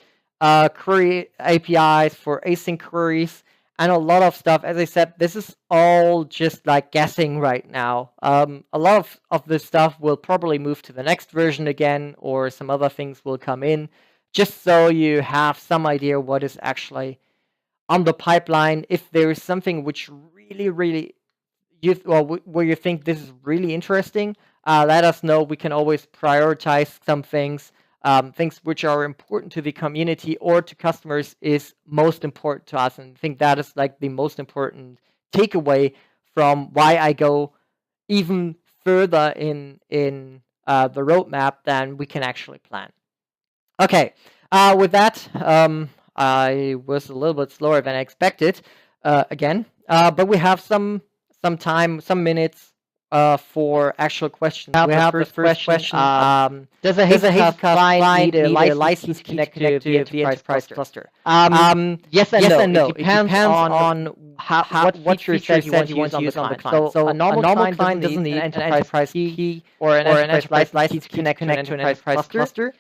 query APIs for async queries, and a lot of stuff. As I said, this is all just like guessing right now. A lot of this stuff will probably move to the next version again, or some other things will come in, just so you have some idea what is actually on the pipeline. If there is something which really where you think this is really interesting, let us know. We can always prioritize some things. Things which are important to the community or to customers is most important to us. And I think that is like the most important takeaway from why I go even further in the roadmap than we can actually plan. Okay, with that, I was a little bit slower than I expected again, but we have some time, some minutes for actual questions. We have the first question. Does a Hazelcast client need a license key to connect to the enterprise cluster? Yes and no. It depends on what features that you want to use on the client. So a normal client doesn't need an enterprise key or an enterprise license key to connect to an enterprise cluster.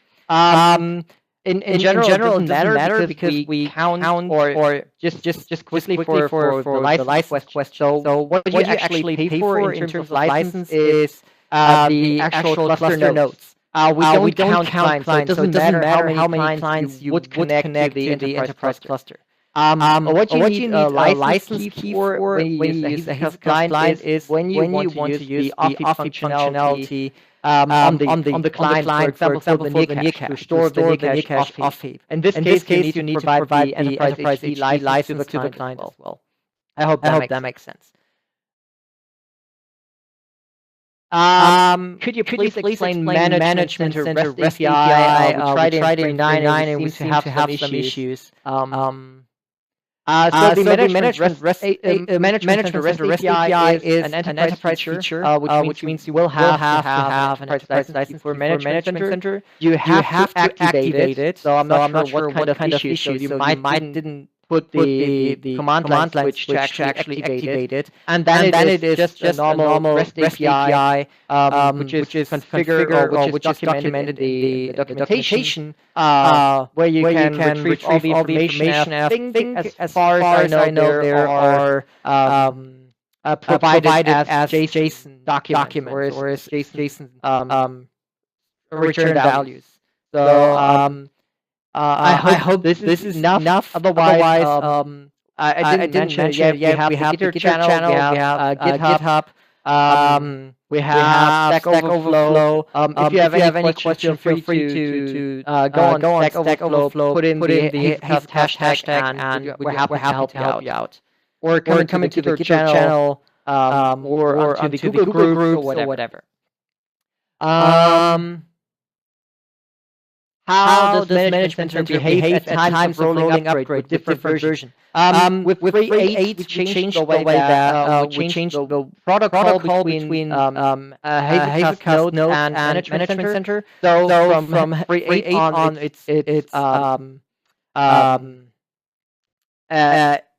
In general, it doesn't matter because we count or just quickly for the license question. So what you actually pay for in terms of license is the actual cluster nodes. We don't count clients, so it doesn't matter how many clients you would connect to the enterprise cluster. What you need a license key for when you use a Hazelcast client is when you want to use the offheap functionality on the client, for example, for the near cache, to store the near cache offheap. In this case, you need to provide the enterprise HT license to the client as well. I hope that makes sense. Could you please explain management center REST API? We tried it in 3.9 and we seem to have some issues. So the management center REST API is an enterprise feature, which means you will have to have an enterprise license for management center. You have to activate it. So I'm not sure what kind of issues. So you might didn't put the command line switch to actually activate it. And then it is just a normal REST API, which is configured or which is documented in the documentation, where you can retrieve all the information. I think as far as I know, there are provided as JSON documents or as JSON return values. So I hope this is enough. Otherwise, I didn't mention yet. We have the GitHub channel. We have GitHub. We have Stack Overflow. If you have any questions, feel free to go on Stack Overflow, put in the hashtag, and we're happy to help you out. Or come into the GitHub channel, or onto the Google groups or whatever. How does management center behave at times of rolling upgrade with different versions? With 3.8, we changed the way that we changed the protocol between Hazelcast Node and management center. So from 3.8 on,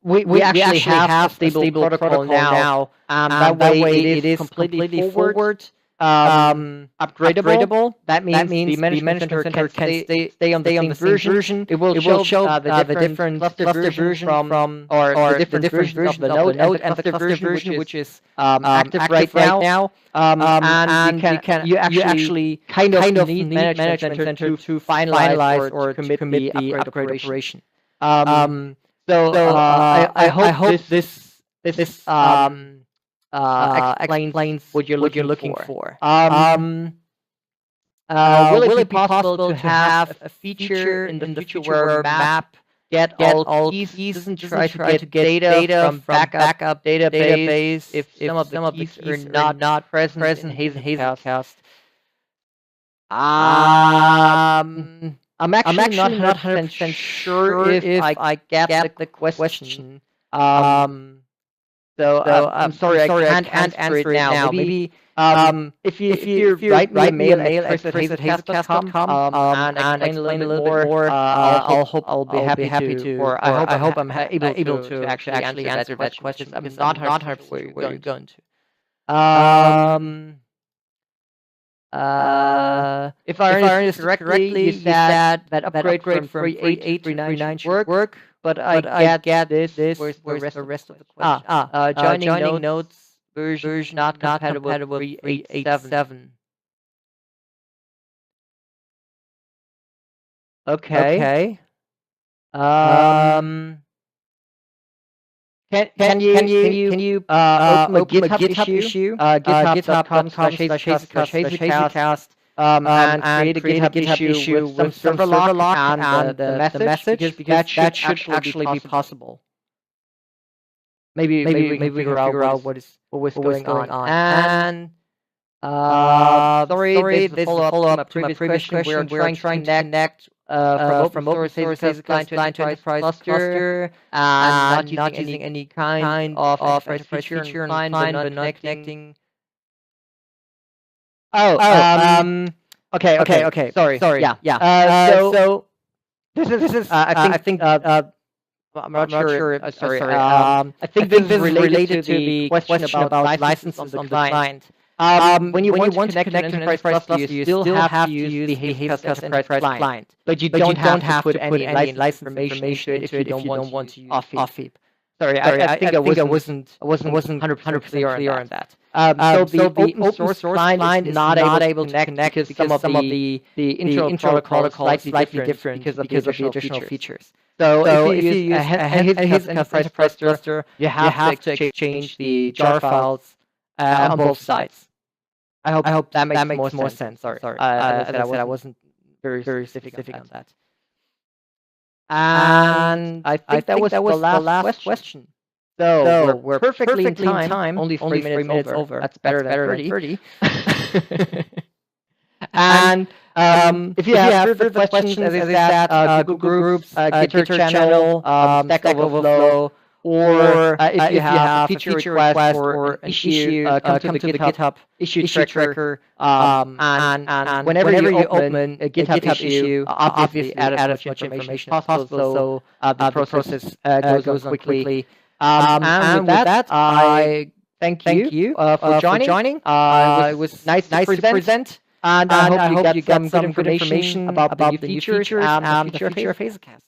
we actually have a stable protocol now. That way it is completely forward. Upgradable. That means the management center can stay on the same version. It will show the different cluster version from or the different versions of the node and the cluster version, which is active right now. And you actually kind of need management center to finalize or commit the upgrade operation. So I hope this explains what you're looking for. Will it be possible to have a feature in the future where map get all keys doesn't try to get data from backup database if some of the keys are not present in Hazelcast? I'm actually not 100% sure if I get the question. So I'm sorry, I can't answer it now. Maybe if you write me a mail at chris@hazelcast.com and explain a little bit more, I'll be happy to. Or I hope I'm able to actually answer that question. I'm not 100% sure where you're going to. If I understood correctly, you said that upgrade from 3.8 to 3.9 should work. But I get this. Where's the rest of the question? Joining nodes version not compatible with 3.8.7. Okay. Can you open a GitHub issue? GitHub.com/Hazelcast and create a GitHub issue with some server lock and the message because that should actually be possible. Maybe we can figure out what was going on. And Sorry, this is a follow-up to my previous question. We are trying to connect from open source Hazelcast client to enterprise cluster, and not using any kind of enterprise feature and client, but not connecting. Okay. Sorry. Yeah. So this is I think I'm not sure. Sorry. I think this is related to the question about license on the client. When you want to connect to an enterprise cluster, you still have to use the Hazelcast enterprise client, but you don't have to put any license information into it if you don't want to use off-heap. Sorry, I think I wasn't 100% clear on that. So the open source client is not able to connect because some of the internal protocol is slightly different because of the additional features. So if you use a Hazelcast enterprise cluster, you have to exchange the jar files on both sides. I hope that makes more sense. Sorry. As I said, I wasn't very specific on that. And I think that was the last question. So we're perfectly in time. Only 3 minutes over. That's better than 30. And if you have further questions, as I said, Google Groups, GitHub channel, Stack Overflow, or if you have a feature request or an issue, come to the GitHub issue tracker. And whenever you open a GitHub issue, obviously add as much information as possible so the process goes on quickly. And with that, I thank you for joining. It was nice to present. And I hope you got some good information about the new features and the future of Hazelcast.